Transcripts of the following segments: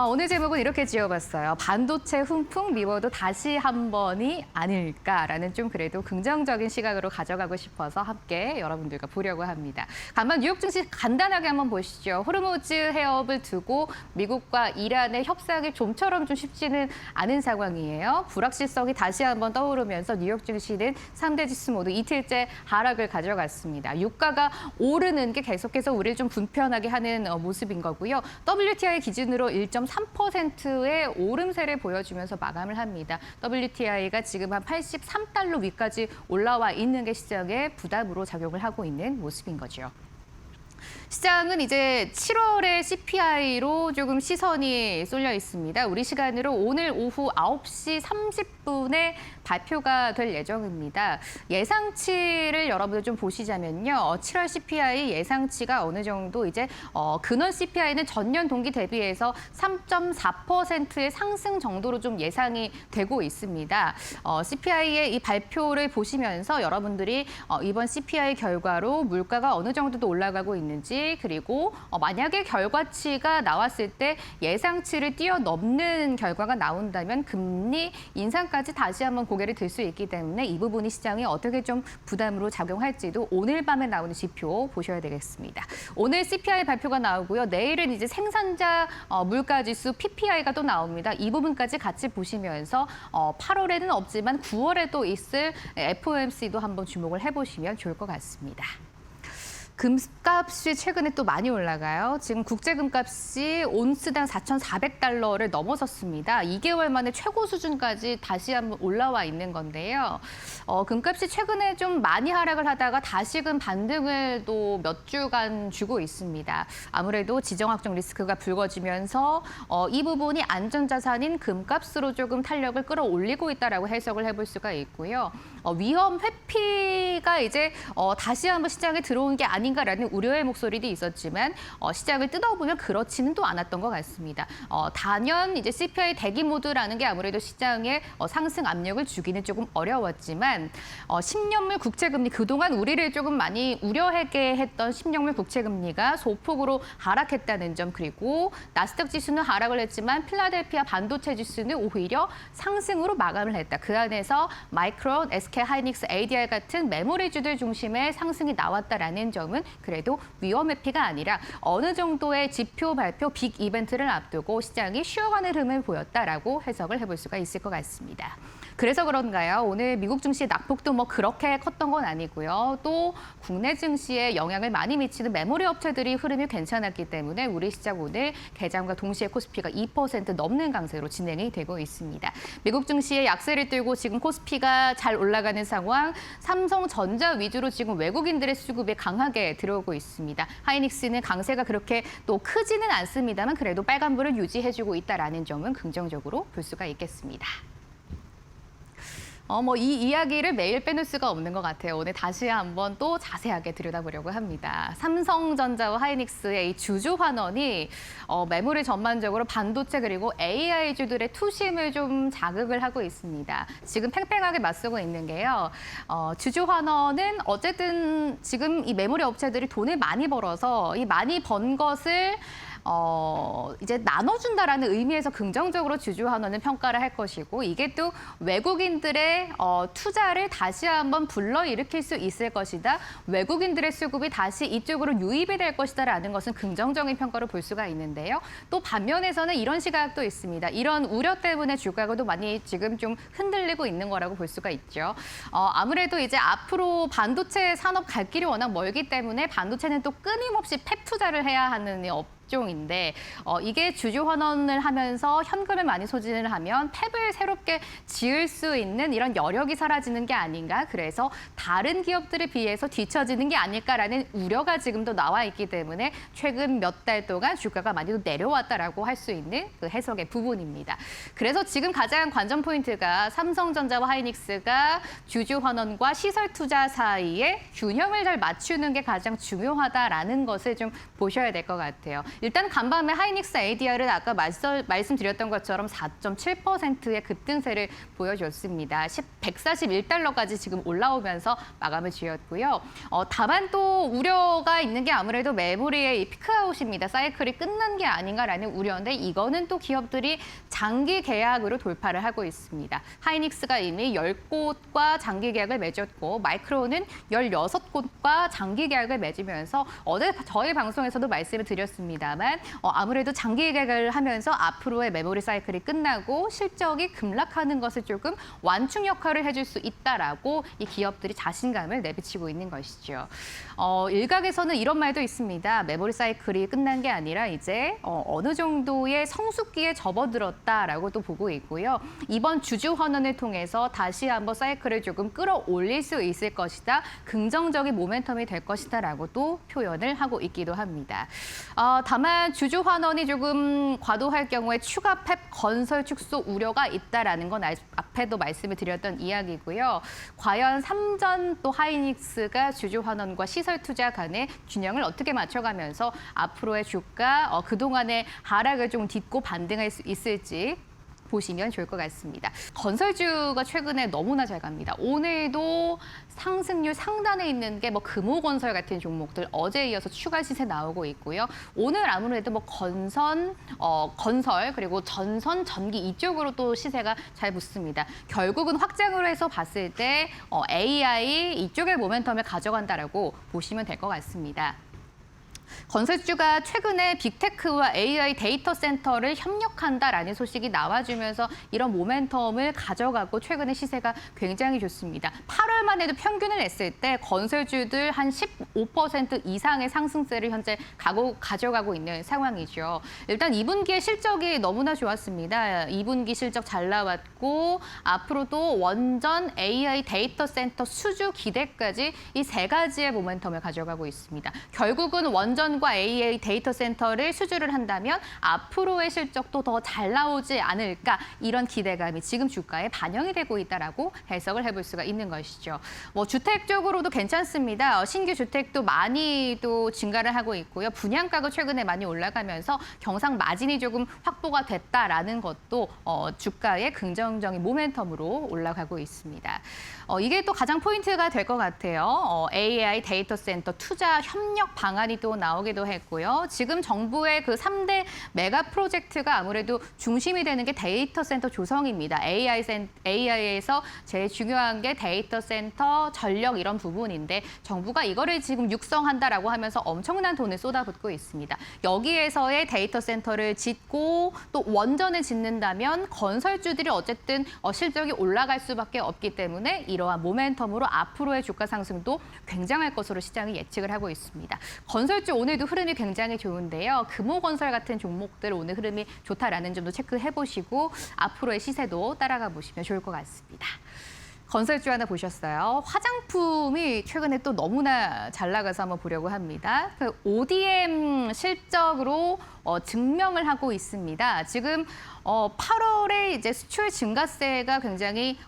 오늘 제목은 이렇게 지어봤어요. 반도체 훈풍 미워도 다시 한 번이 아닐까라는 좀 그래도 긍정적인 시각으로 가져가고 싶어서 함께 여러분들과 보려고 합니다. 간만 뉴욕 증시 간단하게 한번 보시죠. 호르무즈 해협을 두고 미국과 이란의 협상이 좀처럼 좀 쉽지는 않은 상황이에요. 불확실성이 다시 한번 떠오르면서 뉴욕 증시는 3대 지수 모두 이틀째 하락을 가져갔습니다. 유가가 오르는 게 계속해서 우리를 좀 불편하게 하는 모습인 거고요. WTI 기준으로 1.3%의 오름세를 보여주면서 마감을 합니다. WTI가 지금 한 83달러 위까지 올라와 있는 게 시장에 부담으로 작용을 하고 있는 모습인 거죠. 시장은 이제 7월의 CPI로 조금 시선이 쏠려 있습니다. 우리 시간으로 오늘 오후 9시 30분에 발표가 될 예정입니다. 예상치를 여러분들 좀 보시자면요. 7월 CPI 예상치가 어느 정도 이제 근원 CPI는 전년 동기 대비해서 3.4%의 상승 정도로 좀 예상이 되고 있습니다. CPI의 이 발표를 보시면서 여러분들이 이번 CPI 결과로 물가가 어느 정도 또 올라가고 있는지 그리고 만약에 결과치가 나왔을 때 예상치를 뛰어넘는 결과가 나온다면 금리 인상까지 다시 한번 고개를 들 수 있기 때문에 이 부분이 시장에 어떻게 좀 부담으로 작용할지도 오늘 밤에 나오는 지표 보셔야 되겠습니다. 오늘 CPI 발표가 나오고요. 내일은 이제 생산자 물가지수 PPI가 또 나옵니다. 이 부분까지 같이 보시면서 8월에는 없지만 9월에 또 있을 FOMC도 한번 주목을 해보시면 좋을 것 같습니다. 금값이 최근에 또 많이 올라가요. 지금 국제 금값이 온스당 4,400달러를 넘어섰습니다. 2개월 만에 최고 수준까지 다시 한번 올라와 있는 건데요. 금값이 최근에 좀 많이 하락을 하다가 다시금 반등을 또 몇 주간 주고 있습니다. 아무래도 지정학적 리스크가 불거지면서 이 부분이 안전자산인 금값으로 조금 탄력을 끌어올리고 있다라고 해석을 해볼 수가 있고요. 위험 회피가 이제 다시 한번 시장에 들어온 게 아닌가라는 우려의 목소리도 있었지만 시장을 뜯어보면 그렇지는 또 않았던 것 같습니다. 단연 이제 CPI 대기 모드라는 게 아무래도 시장에 상승 압력을 주기는 조금 어려웠지만 10년물 국채금리 그동안 우리를 조금 많이 우려하게 했던 10년물 국채금리가 소폭으로 하락했다는 점 그리고 나스닥 지수는 하락을 했지만 필라델피아 반도체 지수는 오히려 상승으로 마감을 했다. 그 안에서 마이크론, SK 하이닉스, ADR 같은 메모리주들 중심의 상승이 나왔다라는 점은 그래도 위험 회피가 아니라 어느 정도의 지표 발표 빅 이벤트를 앞두고 시장이 쉬어가는 흐름을 보였다라고 해석을 해볼 수가 있을 것 같습니다. 그래서 그런가요? 오늘 미국 증시 낙폭도 뭐 그렇게 컸던 건 아니고요. 또 국내 증시에 영향을 많이 미치는 메모리 업체들이 흐름이 괜찮았기 때문에 우리 시장 오늘 개장과 동시에 코스피가 2% 넘는 강세로 진행이 되고 있습니다. 미국 증시의 약세를 뚫고 지금 코스피가 잘 올라가는 상황, 삼성전자 위주로 지금 외국인들의 수급이 강하게 들어오고 있습니다. 하이닉스는 강세가 그렇게 또 크지는 않습니다만 그래도 빨간불을 유지해주고 있다라는 점은 긍정적으로 볼 수가 있겠습니다. 이 이야기를 매일 빼놓을 수가 없는 것 같아요. 오늘 다시 한번 또 자세하게 들여다보려고 합니다. 삼성전자와 하이닉스의 이 주주 환원이 매물을 전반적으로 반도체 그리고 AI주들의 투심을 좀 자극을 하고 있습니다. 지금 팽팽하게 맞서고 있는 게요. 주주 환원은 어쨌든 지금 이 메모리 업체들이 돈을 많이 벌어서 이 많이 번 것을 이제 나눠준다라는 의미에서 긍정적으로 주주 환원은 평가를 할 것이고 이게 또 외국인들의 투자를 다시 한번 불러일으킬 수 있을 것이다. 외국인들의 수급이 다시 이쪽으로 유입이 될 것이다라는 것은 긍정적인 평가로 볼 수가 있는데요. 또 반면에서는 이런 시각도 있습니다. 이런 우려 때문에 주가가 또 많이 지금 좀 흔들리고 있는 거라고 볼 수가 있죠. 아무래도 이제 앞으로 반도체 산업 갈 길이 워낙 멀기 때문에 반도체는 또 끊임없이 팹 투자를 해야 하는 종인데 이게 주주 환원을 하면서 현금을 많이 소진을 하면 탭을 새롭게 지을 수 있는 이런 여력이 사라지는 게 아닌가. 그래서 다른 기업들에 비해서 뒤처지는 게 아닐까라는 우려가 지금도 나와 있기 때문에 최근 몇 달 동안 주가가 많이 내려왔다라고 할 수 있는 그 해석의 부분입니다. 그래서 지금 가장 관전 포인트가 삼성전자와 하이닉스가 주주 환원과 시설 투자 사이에 균형을 잘 맞추는 게 가장 중요하다라는 것을 좀 보셔야 될 것 같아요. 일단 간밤에 하이닉스 ADR은 아까 말씀드렸던 것처럼 4.7%의 급등세를 보여줬습니다. 141달러까지 지금 올라오면서 마감을 지었고요. 다만 또 우려가 있는 게 아무래도 메모리의 이 피크아웃입니다. 사이클이 끝난 게 아닌가라는 우려인데 이거는 또 기업들이 장기 계약으로 돌파를 하고 있습니다. 하이닉스가 이미 10곳과 장기 계약을 맺었고 마이크론은 16곳과 장기 계약을 맺으면서 어제 저희 방송에서도 말씀을 드렸습니다만 아무래도 장기 계약을 하면서 앞으로의 메모리 사이클이 끝나고 실적이 급락하는 것을 조금 완충 역할을 해줄 수 있다라고 이 기업들이 자신감을 내비치고 있는 것이죠. 일각에서는 이런 말도 있습니다. 메모리 사이클이 끝난 게 아니라 이제 어느 정도의 성숙기에 접어들었다라고 또 보고 있고요. 이번 주주 환원을 통해서 다시 한번 사이클을 조금 끌어올릴 수 있을 것이다. 긍정적인 모멘텀이 될 것이다라고 또 표현을 하고 있기도 합니다. 다만 주주 환원이 조금 과도할 경우에 추가 팹 건설 축소 우려가 있다라는 건 앞에도 말씀을 드렸던 이야기고요. 과연 삼전 또 하이닉스가 주주 환원과 시설 투자 간의 균형을 어떻게 맞춰가면서 앞으로의 주가 그동안의 하락을 좀 딛고 반등할 수 있을지 보시면 좋을 것 같습니다. 건설주가 최근에 너무나 잘 갑니다. 오늘도 상승률 상단에 있는 게 금호건설 같은 종목들 어제에 이어서 추가 시세 나오고 있고요. 오늘 아무래도 건설 그리고 전선, 전기 이쪽으로 또 시세가 잘 붙습니다. 결국은 확장으로 해서 봤을 때 AI 이쪽의 모멘텀을 가져간다라고 보시면 될 것 같습니다. 건설주가 최근에 빅테크와 AI 데이터 센터를 협력한다라는 소식이 나와주면서 이런 모멘텀을 가져가고 최근에 시세가 굉장히 좋습니다. 8월만 해도 평균을 냈을 때 건설주들 한 15% 이상의 상승세를 현재 가져가고 있는 상황이죠. 일단 2분기의 실적이 너무나 좋았습니다. 2분기 실적 잘 나왔고 앞으로도 원전, AI 데이터 센터 수주 기대까지 이 세 가지의 모멘텀을 가져가고 있습니다. 결국은 원전과 AI 데이터 센터를 수주를 한다면 앞으로의 실적도 더 잘 나오지 않을까 이런 기대감이 지금 주가에 반영이 되고 있다라고 해석을 해볼 수가 있는 것이죠. 주택 쪽으로도 괜찮습니다. 신규 주택도 많이 또 증가를 하고 있고요. 분양가가 최근에 많이 올라가면서 경상 마진이 조금 확보가 됐다라는 것도 주가의 긍정적인 모멘텀으로 올라가고 있습니다. 이게 또 가장 포인트가 될 것 같아요. AI 데이터 센터 투자 협력 방안이 또 나오기도 했고요. 지금 정부의 그 3대 메가 프로젝트가 아무래도 중심이 되는 게 데이터 센터 조성입니다. AI에서 제일 중요한 게 데이터 센터, 전력 이런 부분인데 정부가 이거를 지금 육성한다라고 하면서 엄청난 돈을 쏟아붓고 있습니다. 여기에서의 데이터 센터를 짓고 또 원전을 짓는다면 건설주들이 어쨌든 실적이 올라갈 수밖에 없기 때문에 이러한 모멘텀으로 앞으로의 주가 상승도 굉장할 것으로 시장이 예측을 하고 있습니다. 건설주 오늘도 흐름이 굉장히 좋은데요. 금호건설 같은 종목들 오늘 흐름이 좋다라는 점도 체크해 보시고 앞으로의 시세도 따라가 보시면 좋을 것 같습니다. 건설주 하나 보셨어요. 화장품이 최근에 또 너무나 잘 나가서 한번 보려고 합니다. 그 ODM 실적으로 증명을 하고 있습니다. 지금 8월에 이제 수출 증가세가 굉장히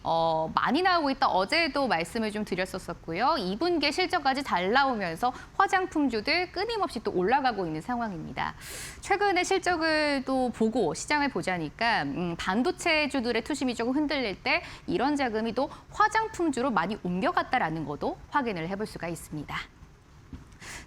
많이 나오고 있다. 어제도 말씀을 좀 드렸었고요. 2분기 실적까지 잘 나오면서 화장품주들 끊임없이 또 올라가고 있는 상황입니다. 최근에 실적을 또 보고 시장을 보자니까 반도체주들의 투심이 조금 흔들릴 때 이런 자금이 또 화장품주로 많이 옮겨갔다라는 것도 확인을 해볼 수가 있습니다.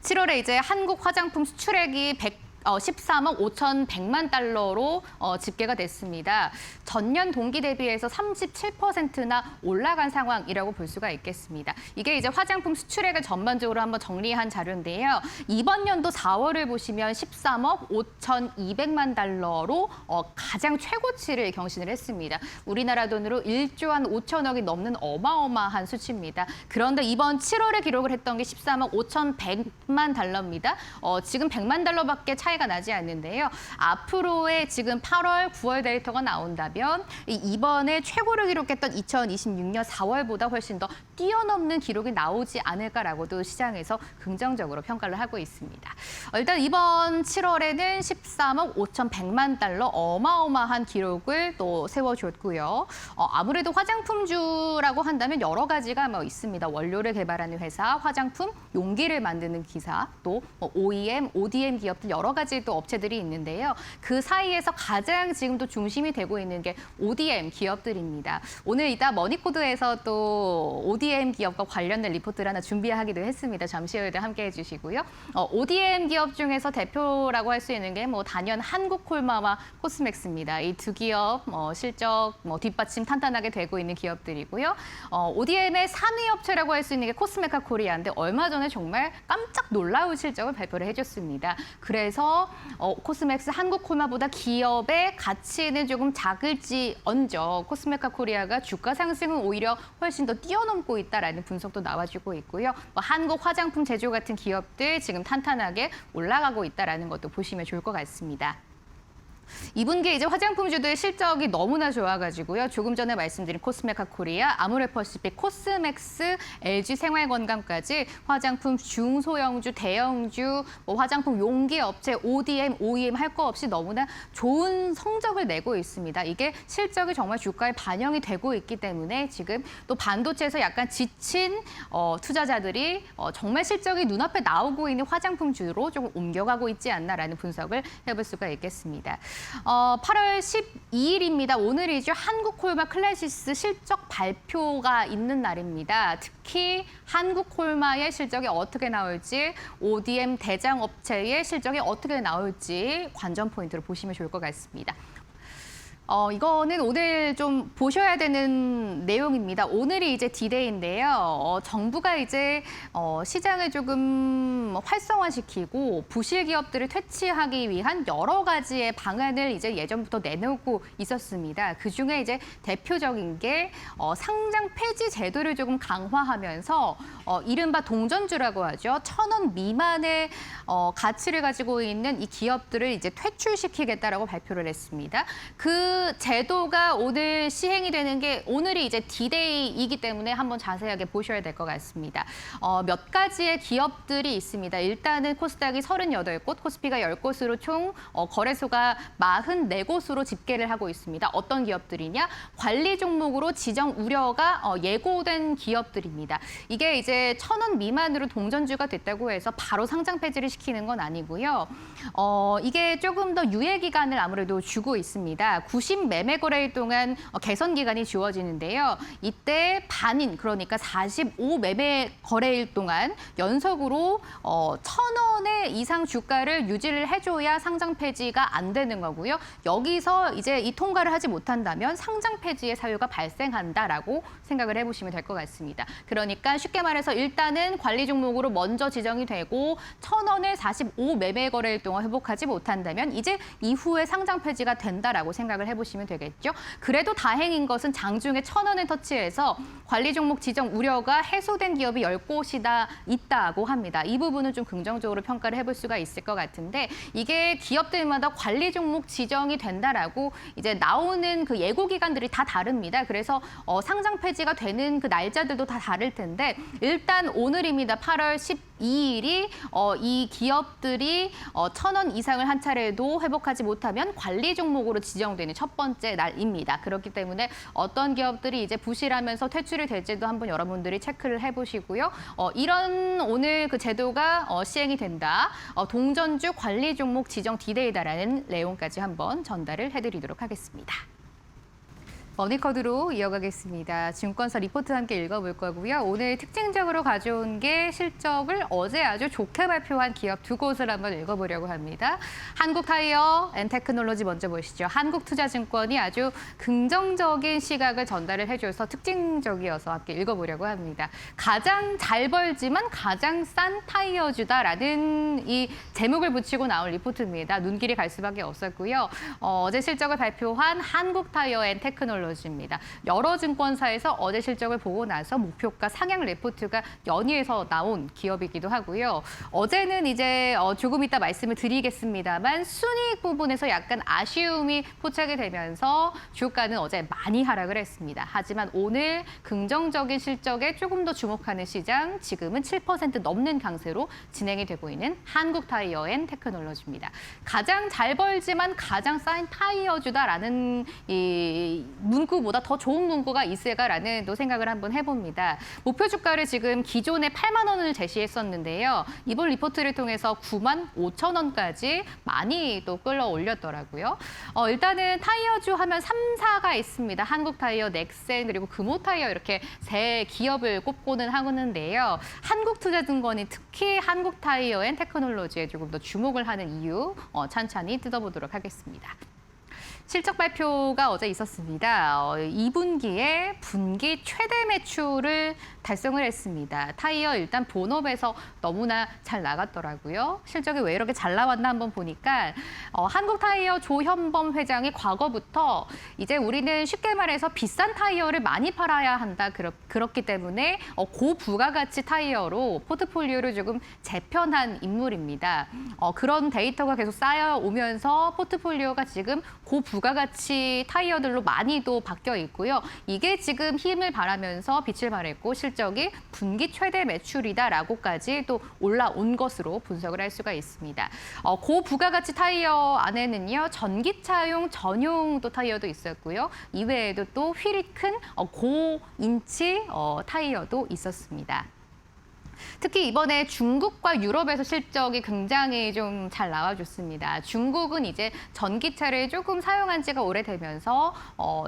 7월에 이제 한국 화장품 수출액이 13억 5,100만 달러로 집계가 됐습니다. 전년 동기 대비해서 37%나 올라간 상황이라고 볼 수가 있겠습니다. 이게 이제 화장품 수출액을 전반적으로 한번 정리한 자료인데요. 이번 연도 4월을 보시면 13억 5,200만 달러로 가장 최고치를 경신을 했습니다. 우리나라 돈으로 1조 한 5천억이 넘는 어마어마한 수치입니다. 그런데 이번 7월에 기록을 했던 게 13억 5,100만 달러입니다. 지금 100만 달러밖에 차이가 나지 않는데요. 앞으로의 지금 8월, 9월 데이터가 나온다면 이번에 최고를 기록했던 2026년 4월보다 훨씬 더 뛰어넘는 기록이 나오지 않을까라고도 시장에서 긍정적으로 평가를 하고 있습니다. 일단 이번 7월에는 13억 5,100만 달러 어마어마한 기록을 또 세워줬고요. 아무래도 화장품주라고 한다면 여러 가지가 있습니다. 원료를 개발하는 회사, 화장품, 용기를 만드는 기사, 또 OEM, ODM 기업들 여러 가지 가지 또 업체들이 있는데요. 그 사이에서 가장 지금도 중심이 되고 있는 게 ODM 기업들입니다. 오늘 이따 머니코드에서 또 ODM 기업과 관련된 리포트를 하나 준비하기도 했습니다. 잠시 후에도 함께 해주시고요. ODM 기업 중에서 대표라고 할 수 있는 게 뭐 단연 한국콜마와 코스맥스입니다. 이 두 기업 실적 뒷받침 탄탄하게 되고 있는 기업들이고요. ODM의 3위 업체라고 할 수 있는 게 코스메카 코리아인데 얼마 전에 정말 깜짝 놀라운 실적을 발표를 해줬습니다. 그래서 코스맥스 한국콜마보다 기업의 가치는 조금 작을지언정 코스메카 코리아가 주가 상승은 오히려 훨씬 더 뛰어넘고 있다라는 분석도 나와주고 있고요. 한국 화장품 제조 같은 기업들 지금 탄탄하게 올라가고 있다라는 것도 보시면 좋을 것 같습니다. 2분기 이제 화장품주들의 실적이 너무나 좋아가지고요. 조금 전에 말씀드린 코스메카 코리아, 아모레퍼시픽, 코스맥스, LG 생활건강까지 화장품 중소형주, 대형주, 화장품 용기 업체, ODM, OEM 할 거 없이 너무나 좋은 성적을 내고 있습니다. 이게 실적이 정말 주가에 반영이 되고 있기 때문에 지금 또 반도체에서 약간 지친 투자자들이 정말 실적이 눈앞에 나오고 있는 화장품주로 조금 옮겨가고 있지 않나라는 분석을 해볼 수가 있겠습니다. 8월 12일입니다. 오늘이죠. 한국콜마 클래시스 실적 발표가 있는 날입니다. 특히 한국콜마의 실적이 어떻게 나올지, ODM 대장업체의 실적이 어떻게 나올지 관전 포인트로 보시면 좋을 것 같습니다. 이거는 오늘 좀 보셔야 되는 내용입니다. 오늘이 이제 디데이인데요. 정부가 이제 시장을 조금 활성화시키고 부실 기업들을 퇴치하기 위한 여러 가지의 방안을 이제 예전부터 내놓고 있었습니다. 그중에 이제 대표적인 게 상장 폐지 제도를 조금 강화하면서 이른바 동전주라고 하죠. 1,000원 미만의 가치를 가지고 있는 이 기업들을 이제 퇴출시키겠다라고 발표를 했습니다. 그 제도가 오늘 시행이 되는 게 오늘이 이제 디데이이기 때문에 한번 자세하게 보셔야 될 것 같습니다. 몇 가지의 기업들이 있습니다. 일단은 코스닥이 38곳, 코스피가 10곳으로 총 거래소가 44곳으로 집계를 하고 있습니다. 어떤 기업들이냐? 관리 종목으로 지정 우려가 예고된 기업들입니다. 이게 이제 1,000원 미만으로 동전주가 됐다고 해서 바로 상장 폐지를 시키는 건 아니고요. 이게 조금 더 유예 기간을 아무래도 주고 있습니다. 90 매매 거래일 동안 개선 기간이 주어지는데요. 이때 반인, 그러니까 45 매매 거래일 동안 연속으로 1,000원의 이상 주가를 유지를 해줘야 상장 폐지가 안 되는 거고요. 여기서 이제 이 통과를 하지 못한다면 상장 폐지의 사유가 발생한다라고 생각을 해보시면 될 것 같습니다. 그러니까 쉽게 말해서 일단은 관리 종목으로 먼저 지정이 되고 1,000원을 45 매매 거래일 동안 회복하지 못한다면 이제 이후에 상장 폐지가 된다라고 생각을 해보시면 되겠죠. 그래도 다행인 것은 장중에 1,000원을 터치해서 관리 종목 지정 우려가 해소된 기업이 10곳이다 있다고 합니다. 이 부분은 좀 긍정적으로 평가를 해볼 수가 있을 것 같은데 이게 기업들마다 관리 종목 지정이 된다라고 이제 나오는 그 예고 기간들이 다 다릅니다. 그래서 상장 폐지가 되는 그 날짜들도 다 다를 텐데 일단 오늘입니다. 8월 12일이 이 기업들이 1,000원 이상을 한 차례도 회복하지 못하면 관리 종목으로 지정되는 첫 번째 날입니다. 그렇기 때문에 어떤 기업들이 이제 부실하면서 퇴출이 될지도 한번 여러분들이 체크를 해보시고요. 이런 오늘 그 제도가 시행이 된다. 동전주 관리 종목 지정 디데이다라는 내용까지 한번 전달을 해드리도록 하겠습니다. 머니커드로 이어가겠습니다. 증권사 리포트 함께 읽어볼 거고요. 오늘 특징적으로 가져온 게 실적을 어제 아주 좋게 발표한 기업 두 곳을 한번 읽어보려고 합니다. 한국타이어 앤테크놀로지 먼저 보시죠. 한국투자증권이 아주 긍정적인 시각을 전달을 해줘서 특징적이어서 함께 읽어보려고 합니다. 가장 잘 벌지만 가장 싼 타이어주다라는 이 제목을 붙이고 나온 리포트입니다. 눈길이 갈 수밖에 없었고요. 어제 실적을 발표한 한국타이어 앤테크놀로지 입니다. 여러 증권사에서 어제 실적을 보고 나서 목표가 상향 레포트가 연이어서 나온 기업이기도 하고요. 어제는 이제 조금 이따 말씀을 드리겠습니다만 순이익 부분에서 약간 아쉬움이 포착이 되면서 주가는 어제 많이 하락을 했습니다. 하지만 오늘 긍정적인 실적에 조금 더 주목하는 시장, 지금은 7% 넘는 강세로 진행이 되고 있는 한국타이어앤테크놀로지입니다. 가장 잘 벌지만 가장 싼 타이어주다라는 이 문구보다 더 좋은 문구가 있을까라는 또 생각을 한번 해봅니다. 목표 주가를 지금 기존에 8만 원을 제시했었는데요. 이번 리포트를 통해서 9만 5천 원까지 많이 또 끌어올렸더라고요. 일단은 타이어주 하면 3사가 있습니다. 한국타이어, 넥센, 그리고 금호타이어 이렇게 세 기업을 꼽고는 하는데요. 한국투자증권이 특히 한국타이어 앤 테크놀로지에 조금 더 주목을 하는 이유 찬찬히 뜯어보도록 하겠습니다. 실적 발표가 어제 있었습니다. 2분기에 분기 최대 매출을 달성을 했습니다. 타이어 일단 본업에서 너무나 잘 나갔더라고요. 실적이 왜 이렇게 잘 나왔나 한번 보니까 한국타이어 조현범 회장이 과거부터 이제 우리는 쉽게 말해서 비싼 타이어를 많이 팔아야 한다. 그렇기 때문에 고부가가치 타이어로 포트폴리오를 조금 재편한 인물입니다. 그런 데이터가 계속 쌓여오면서 포트폴리오가 지금 고부가가치 타이어들로 많이도 바뀌어 있고요. 이게 지금 힘을 발하면서 빛을 발했고 실적이 분기 최대 매출이다라고까지 또 올라온 것으로 분석을 할 수가 있습니다. 고부가가치 타이어 안에는요. 전기차용 전용 또 타이어도 있었고요. 이외에도 또 휠이 큰 고인치 타이어도 있었습니다. 특히 이번에 중국과 유럽에서 실적이 굉장히 좀 잘 나와줬습니다. 중국은 이제 전기차를 조금 사용한 지가 오래되면서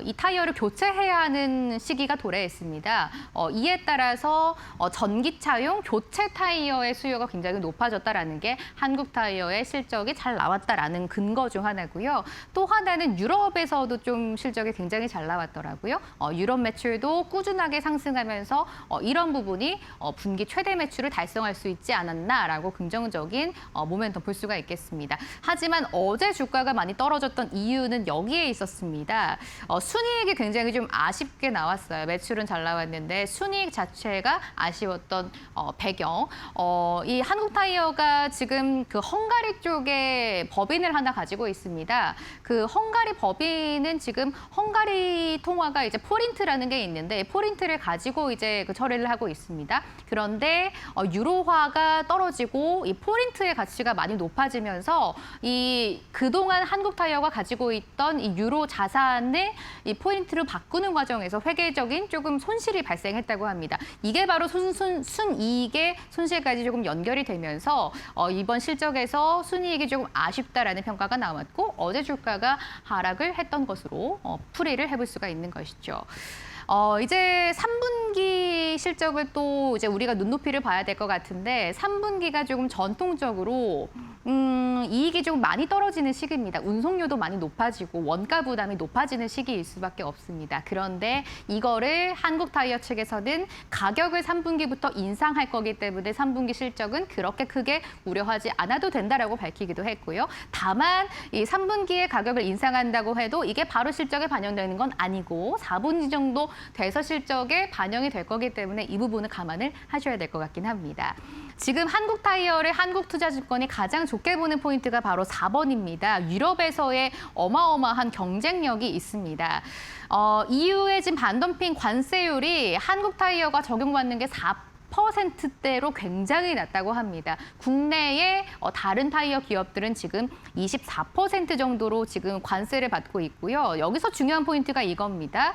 이 타이어를 교체해야 하는 시기가 도래했습니다. 이에 따라서 전기차용 교체 타이어의 수요가 굉장히 높아졌다라는 게 한국 타이어의 실적이 잘 나왔다라는 근거 중 하나고요. 또 하나는 유럽에서도 좀 실적이 굉장히 잘 나왔더라고요. 유럽 매출도 꾸준하게 상승하면서 이런 부분이 분기 최대 매출을 달성할 수 있지 않았나라고 긍정적인 모멘텀 볼 수가 있겠습니다. 하지만 어제 주가가 많이 떨어졌던 이유는 여기에 있었습니다. 순이익이 굉장히 좀 아쉽게 나왔어요. 매출은 잘 나왔는데 순이익 자체가 아쉬웠던 배경. 이 한국타이어가 지금 그 헝가리 쪽에 법인을 하나 가지고 있습니다. 그 헝가리 법인은 지금 헝가리 통화가 이제 포린트라는 게 있는데 포린트를 가지고 이제 그 처리를 하고 있습니다. 그런데 유로화가 떨어지고 이 포린트의 가치가 많이 높아지면서 이 그동안 한국타이어가 가지고 있던 이 유로 자산을 이 포인트로 바꾸는 과정에서 회계적인 조금 손실이 발생했다고 합니다. 이게 바로 순이익의 손실까지 조금 연결이 되면서 이번 실적에서 순이익이 조금 아쉽다라는 평가가 나왔고 어제 주가가 하락을 했던 것으로 풀이를 해볼 수가 있는 것이죠. 이제 3분기 실적을 또 이제 우리가 눈높이를 봐야 될 것 같은데 3분기가 조금 전통적으로 이익이 좀 많이 떨어지는 시기입니다. 운송료도 많이 높아지고 원가 부담이 높아지는 시기일 수밖에 없습니다. 그런데 이거를 한국타이어 측에서는 가격을 3분기부터 인상할 거기 때문에 3분기 실적은 그렇게 크게 우려하지 않아도 된다라고 밝히기도 했고요. 다만 이 3분기에 가격을 인상한다고 해도 이게 바로 실적에 반영되는 건 아니고 4분기 정도 돼서 실적에 반영이 될 거기 때문에 이 부분은 감안을 하셔야 될 것 같긴 합니다. 지금 한국타이어를 한국투자증권이 가장 좋게 보는 포인트가 바로 4번입니다. 유럽에서의 어마어마한 경쟁력이 있습니다. EU의 지금 반덤핑 관세율이 한국타이어가 적용받는 게 4%대로 굉장히 낮다고 합니다. 국내의 다른 타이어 기업들은 지금 24% 정도로 지금 관세를 받고 있고요. 여기서 중요한 포인트가 이겁니다.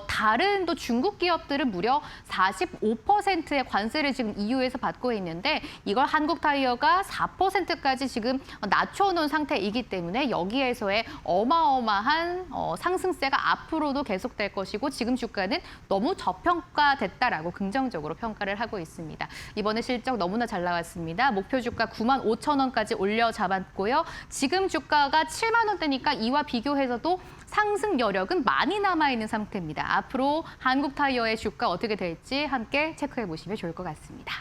다른 또 중국 기업들은 무려 45%의 관세를 지금 EU에서 받고 있는데 이걸 한국 타이어가 4%까지 지금 낮춰놓은 상태이기 때문에 여기에서의 어마어마한 상승세가 앞으로도 계속될 것이고 지금 주가는 너무 저평가됐다라고 긍정적으로 평가를 하고 있습니다. 이번에 실적 너무나 잘 나왔습니다. 목표 주가 9만 5천 원까지 올려 잡았고요. 지금 주가가 7만 원대니까 이와 비교해서도 상승 여력은 많이 남아있는 상태입니다. 앞으로 한국타이어의 주가 어떻게 될지 함께 체크해 보시면 좋을 것 같습니다.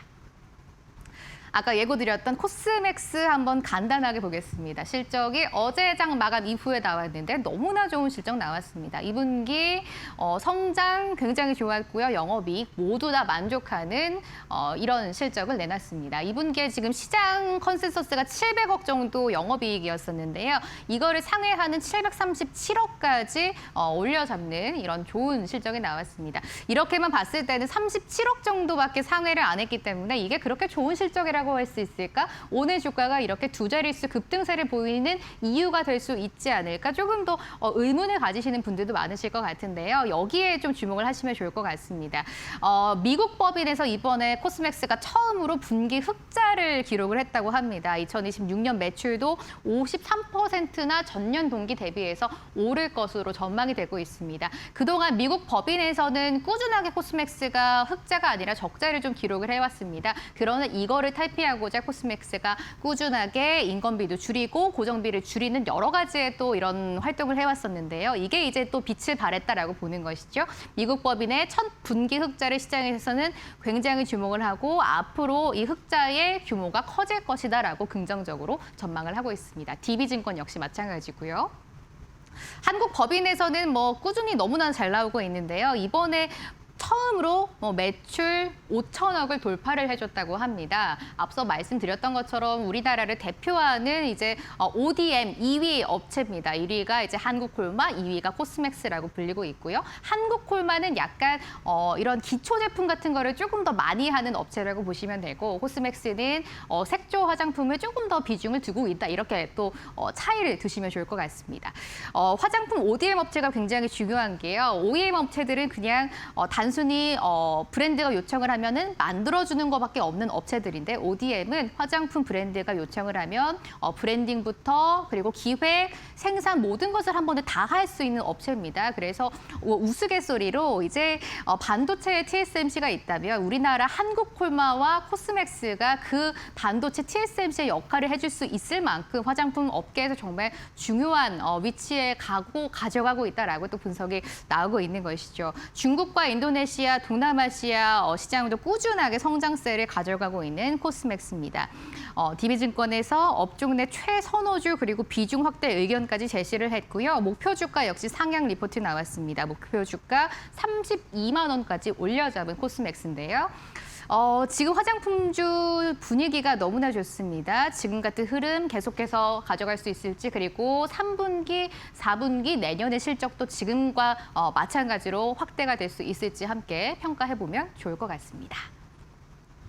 아까 예고드렸던 코스맥스 한번 간단하게 보겠습니다. 실적이 어제 장 마감 이후에 나왔는데 너무나 좋은 실적 나왔습니다. 2분기 성장 굉장히 좋았고요. 영업이익 모두 다 만족하는 이런 실적을 내놨습니다. 2분기에 지금 시장 컨센서스가 700억 정도 영업이익이었었는데요. 이거를 상회하는 737억까지 올려잡는 이런 좋은 실적이 나왔습니다. 이렇게만 봤을 때는 37억 정도밖에 상회를 안 했기 때문에 이게 그렇게 좋은 실적이라 이유라고 할 수 있을까? 오늘 주가가 이렇게 두 자릿수 급등세를 보이는 이유가 될 수 있지 않을까? 조금 더 의문을 가지시는 분들도 많으실 것 같은데요. 여기에 좀 주목을 하시면 좋을 것 같습니다. 미국 법인에서 이번에 코스맥스가 처음으로 분기 흑자를 기록을 했다고 합니다. 2026년 매출도 53%나 전년 동기 대비해서 오를 것으로 전망이 되고 있습니다. 그동안 미국 법인에서는 꾸준하게 코스맥스가 흑자가 아니라 적자를 좀 기록을 해왔습니다. 그러나 이거를 탈피하고자 코스맥스가 꾸준하게 인건비도 줄이고 고정비를 줄이는 여러 가지의 또 이런 활동을 해왔었는데요. 이게 이제 또 빛을 발했다라고 보는 것이죠. 미국 법인의 첫 분기 흑자를 시장에서는 굉장히 주목을 하고 앞으로 이 흑자의 규모가 커질 것이다라고 긍정적으로 전망을 하고 있습니다. DB증권 역시 마찬가지고요. 한국 법인에서는 뭐 꾸준히 너무나 잘 나오고 있는데요. 이번에 처음으로 매출 5천억을 돌파를 해줬다고 합니다. 앞서 말씀드렸던 것처럼 우리나라를 대표하는 이제 ODM 2위 업체입니다. 1위가 이제 한국콜마, 2위가 코스맥스라고 불리고 있고요. 한국콜마는 약간 이런 기초 제품 같은 거를 조금 더 많이 하는 업체라고 보시면 되고, 코스맥스는 색조 화장품을 조금 더 비중을 두고 있다. 이렇게 또 차이를 두시면 좋을 것 같습니다. 화장품 ODM 업체가 굉장히 중요한 게요. OEM 업체들은 그냥 단순히 브랜드가 요청을 하면은 만들어주는 것밖에 없는 업체들인데, ODM은 화장품 브랜드가 요청을 하면 브랜딩부터 그리고 기획, 생산 모든 것을 한 번에 다 할 수 있는 업체입니다. 그래서 우스갯소리로 이제 반도체에 TSMC가 있다면 우리나라 한국콜마와 코스맥스가 그 반도체 TSMC의 역할을 해줄 수 있을 만큼 화장품 업계에서 정말 중요한 위치에 가져가고 있다라고 또 분석이 나오고 있는 것이죠. 중국과 인도네시아, 동남아시아 시장도 꾸준하게 성장세를 가져가고 있는 코스맥스입니다. DB증권에서 업종 내 최선호주 그리고 비중 확대 의견까지 제시를 했고요. 목표 주가 역시 상향 리포트 나왔습니다. 목표 주가 32만 원까지 올려잡은 코스맥스인데요. 지금 화장품주 분위기가 너무나 좋습니다. 지금 같은 흐름 계속해서 가져갈 수 있을지, 그리고 3분기, 4분기 내년의 실적도 지금과 마찬가지로 확대가 될 수 있을지 함께 평가해보면 좋을 것 같습니다.